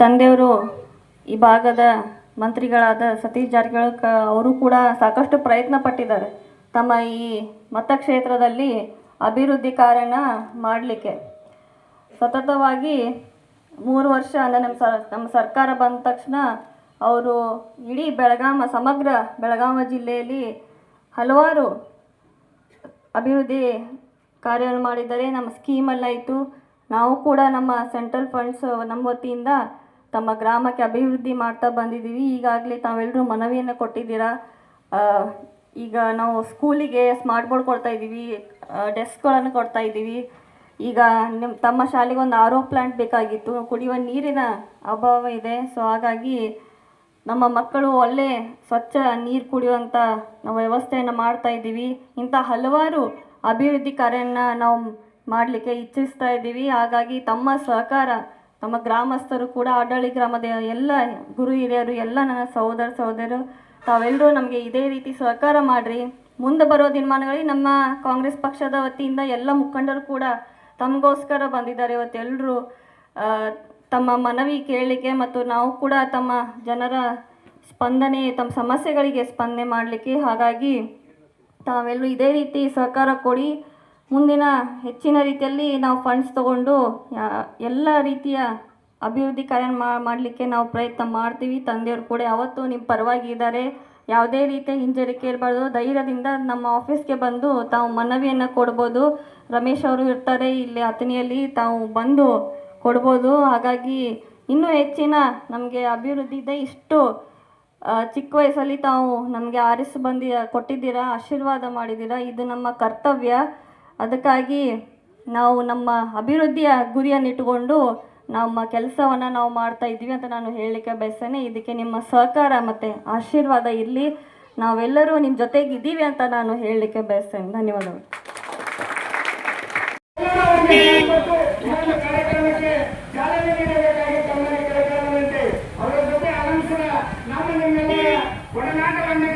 ತಂದೆಯವರು ಈ ಭಾಗದ ಮಂತ್ರಿಗಳಾದ ಸತೀಶ್ ಜಾರಕಿಹೊಳಿ ಅವರು ಕೂಡ ಸಾಕಷ್ಟು ಪ್ರಯತ್ನ ಪಟ್ಟಿದ್ದಾರೆ ತಮ್ಮ ಈ ಮತಕ್ಷೇತ್ರದಲ್ಲಿ ಅಭಿವೃದ್ಧಿ ಕಾರ್ಯನ ಮಾಡಲಿಕ್ಕೆ. ಸತತವಾಗಿ 3 ವರ್ಷ ನಮ್ಮ ಸರ್ಕಾರ ಬಂದ ತಕ್ಷಣ ಅವರು ಇಡೀ ಸಮಗ್ರ ಬೆಳಗಾವಿ ಜಿಲ್ಲೆಯಲ್ಲಿ ಹಲವಾರು ಅಭಿವೃದ್ಧಿ ಕಾರ್ಯವನ್ನು ಮಾಡಿದ್ದಾರೆ. ನಮ್ಮ ಸ್ಕೀಮಲ್ಲಾಯಿತು, ನಾವು ಕೂಡ ನಮ್ಮ ಸೆಂಟ್ರಲ್ ಫಂಡ್ಸ್ ನಮ್ಮ ವತಿಯಿಂದ ತಮ್ಮ ಗ್ರಾಮಕ್ಕೆ ಅಭಿವೃದ್ಧಿ ಮಾಡ್ತಾ ಬಂದಿದ್ದೀವಿ. ಈಗಾಗಲೇ ತಾವೆಲ್ಲರೂ ಮನವಿಯನ್ನು ಕೊಟ್ಟಿದ್ದೀರಾ. ಈಗ ನಾವು ಸ್ಕೂಲಿಗೆ ಸ್ಮಾರ್ಟ್ ಬೋರ್ಡ್ ಕೊಡ್ತಾ ಇದ್ದೀವಿ, ಡೆಸ್ಕ್ಗಳನ್ನು ಕೊಡ್ತಾ ಇದ್ದೀವಿ. ಈಗ ತಮ್ಮ ಶಾಲೆಗೆ ಒಂದು RO ಪ್ಲ್ಯಾಂಟ್ ಬೇಕಾಗಿತ್ತು, ಕುಡಿಯುವ ನೀರಿನ ಅಭಾವ ಇದೆ. ಸೊ ಹಾಗಾಗಿ ನಮ್ಮ ಮಕ್ಕಳು ಒಳ್ಳೆ ಸ್ವಚ್ಛ ನೀರು ಕುಡಿಯುವಂಥ ನಾವು ವ್ಯವಸ್ಥೆಯನ್ನು ಮಾಡ್ತಾ ಇದ್ದೀವಿ. ಇಂಥ ಹಲವಾರು ಅಭಿವೃದ್ಧಿ ಕಾರ್ಯನ ನಾವು ಮಾಡಲಿಕ್ಕೆ ಇಚ್ಛಿಸ್ತಾ ಇದ್ದೀವಿ. ಹಾಗಾಗಿ ತಮ್ಮ ಸಹಕಾರ, ನಮ್ಮ ಗ್ರಾಮಸ್ಥರು ಕೂಡ, ಆಡಳಿ ಗ್ರಾಮದ ಎಲ್ಲ ಗುರು ಹಿರಿಯರು, ಎಲ್ಲ ನನ್ನ ಸಹೋದರರು ತಾವೆಲ್ಲರೂ ನಮಗೆ ಇದೇ ರೀತಿ ಸಹಕಾರ ಮಾಡಿರಿ. ಮುಂದೆ ಬರೋ ದಿನಮಾನಗಳಲ್ಲಿ ನಮ್ಮ ಕಾಂಗ್ರೆಸ್ ಪಕ್ಷದ ವತಿಯಿಂದ ಎಲ್ಲ ಮುಖಂಡರು ಕೂಡ ತಮಗೋಸ್ಕರ ಬಂದಿದ್ದಾರೆ. ಇವತ್ತೆಲ್ಲರೂ ತಮ್ಮ ಮನವಿ ಕೇಳಲಿಕ್ಕೆ ಮತ್ತು ನಾವು ಕೂಡ ತಮ್ಮ ಜನರ ತಮ್ಮ ಸಮಸ್ಯೆಗಳಿಗೆ ಸ್ಪಂದನೆ ಮಾಡಲಿಕ್ಕೆ. ಹಾಗಾಗಿ ತಾವೆಲ್ಲರೂ ಇದೇ ರೀತಿ ಸಹಕಾರ ಕೊಡಿ. ಮುಂದಿನ ಹೆಚ್ಚಿನ ರೀತಿಯಲ್ಲಿ ನಾವು ಫಂಡ್ಸ್ ತಗೊಂಡು ಎಲ್ಲ ರೀತಿಯ ಅಭಿವೃದ್ಧಿ ಕಾರ್ಯ ಮಾಡಲಿಕ್ಕೆ ನಾವು ಪ್ರಯತ್ನ ಮಾಡ್ತೀವಿ. ತಂದೆಯವರು ಕೂಡ ಯಾವತ್ತೂ ನಿಮ್ಮ ಪರವಾಗಿ ಇದ್ದಾರೆ. ಯಾವುದೇ ರೀತಿಯ ಹಿಂಜರಿಕೆ ಇರಬಾರ್ದು. ಧೈರ್ಯದಿಂದ ನಮ್ಮ ಆಫೀಸ್ಗೆ ಬಂದು ತಾವು ಮನವಿಯನ್ನು ಕೊಡ್ಬೋದು. ರಮೇಶ್ ಅವರು ಇರ್ತಾರೆ ಇಲ್ಲಿ ಅಥಣಿಯಲ್ಲಿ, ತಾವು ಬಂದು ಕೊಡ್ಬೋದು. ಹಾಗಾಗಿ ಇನ್ನೂ ಹೆಚ್ಚಿನ ನಮಗೆ ಅಭಿವೃದ್ಧಿ ಇದೆ. ಇಷ್ಟು ಚಿಕ್ಕ ವಯಸ್ಸಲ್ಲಿ ತಾವು ನಮಗೆ ಕೊಟ್ಟಿದ್ದೀರಾ, ಆಶೀರ್ವಾದ ಮಾಡಿದ್ದೀರಾ. ಇದು ನಮ್ಮ ಕರ್ತವ್ಯ. ಅದಕ್ಕಾಗಿ ನಾವು ನಮ್ಮ ಅಭಿವೃದ್ಧಿಯ ಗುರಿಯನ್ನಿಟ್ಟುಕೊಂಡು ನಮ್ಮ ಕೆಲಸವನ್ನು ನಾವು ಮಾಡ್ತಾ ಇದ್ದೀವಿ ಅಂತ ನಾನು ಹೇಳಲಿಕ್ಕೆ ಬಯಸ್ತೇನೆ. ಇದಕ್ಕೆ ನಿಮ್ಮ ಸಹಕಾರ ಮತ್ತು ಆಶೀರ್ವಾದ ಇರಲಿ. ನಾವೆಲ್ಲರೂ ನಿಮ್ಮ ಜೊತೆಗಿದ್ದೀವಿ ಅಂತ ನಾನು ಹೇಳಲಿಕ್ಕೆ ಬಯಸ್ತೇನೆ. ಧನ್ಯವಾದಗಳು. ಒಡನಾಟವನ್ನು